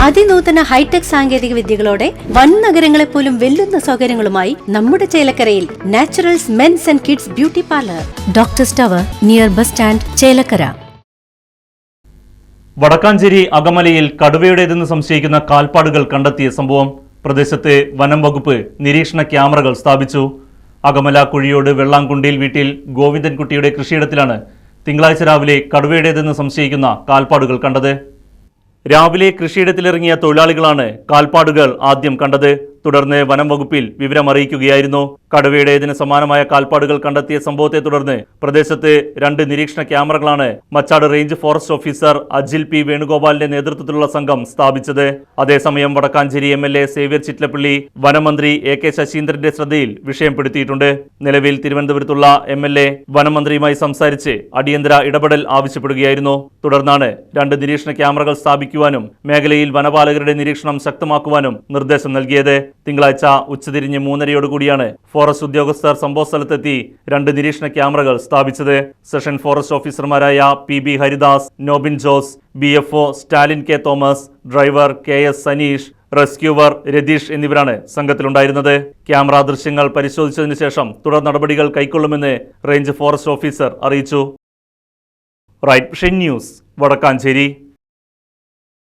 അതിനൂതന hi tech സാങ്കേതിക വിദ്യകളോടെ വൻ നഗരങ്ങളെ പോലും വെല്ലുന്ന സൗകര്യങ്ങളുമായി നമ്മുടെ ചേലക്കരയിൽ naturals men's and kids beauty parlour, doctors tower near bus stand, Chelakkara. Vadakkanchery അകമലയിൽ കടുവയുടേതെന്ന് സംശയിക്കുന്ന കാൽപ്പാടുകൾ കണ്ടെത്തിയ സംഭവം. പ്രദേശത്ത് വനം വകുപ്പ് നിരീക്ഷണ ക്യാമറകൾ സ്ഥാപിച്ചു. അകമല കുഴിയോട് വെള്ളാംകുണ്ടിയിൽ വീട്ടിൽ ഗോവിന്ദൻകുട്ടിയുടെ കൃഷിയിടത്തിലാണ് തിങ്കളാഴ്ച രാവിലെ കടുവയുടേതെന്ന് സംശയിക്കുന്ന കാൽപ്പാടുകൾ കണ്ടത്. രാവിലെ കൃഷിയിടത്തിലിറങ്ങിയ തൊഴിലാളികളാണ് കാൽപ്പാടുകൾ ആദ്യം കണ്ടത്. തുടർന്ന് വനം വകുപ്പിൽ വിവരമറിയിക്കുകയായിരുന്നു. കടുവയുടേതിന് സമാനമായ കാൽപ്പാടുകൾ കണ്ടെത്തിയ സംഭവത്തെ തുടർന്ന് പ്രദേശത്ത് 2 നിരീക്ഷണ ക്യാമറകളാണ് Machad range forest officer Ajil P വേണുഗോപാലിന്റെ നേതൃത്വത്തിലുള്ള സംഘം സ്ഥാപിച്ചത്. അതേസമയം വടക്കാഞ്ചേരി MLA സേവ്യർ ചിറ്റലപ്പള്ളി വനമന്ത്രി AK ശശീന്ദ്രന്റെ ശ്രദ്ധയിൽ വിഷയപ്പെടുത്തിയിട്ടുണ്ട്. നിലവിൽ തിരുവനന്തപുരത്തുള്ള MLA വനമന്ത്രിയുമായി സംസാരിച്ച് അടിയന്തര ഇടപെടൽ ആവശ്യപ്പെടുകയായിരുന്നു. തുടർന്നാണ് 2 നിരീക്ഷണ ക്യാമറകൾ സ്ഥാപിക്കുവാനും മേഖലയിൽ വനപാലകരുടെ നിരീക്ഷണം ശക്തമാക്കുവാനും നിർദ്ദേശം നൽകിയത്. തിങ്കളാഴ്ച ഉച്ചതിരിഞ്ഞ് 3:30യോടുകൂടിയാണ് ഫോറസ്റ്റ് ഉദ്യോഗസ്ഥർ സംഭവസ്ഥലത്തെത്തി 2 നിരീക്ഷണ ക്യാമറകൾ സ്ഥാപിച്ചത്. സെഷൻ ഫോറസ്റ്റ് ഓഫീസർമാരായ PB Haridas, Nobin Jose, BFO Stalin K Thomas, driver KS Sanish, rescuer Ratheesh എന്നിവരാണ് സംഘത്തിലുണ്ടായിരുന്നത്. ക്യാമറ ദൃശ്യങ്ങൾ പരിശോധിച്ചതിനു ശേഷം തുടർ നടപടികൾ കൈക്കൊള്ളുമെന്ന് റേഞ്ച് ഫോറസ്റ്റ് ഓഫീസർ അറിയിച്ചു. Right vision news, Vadakkanchery.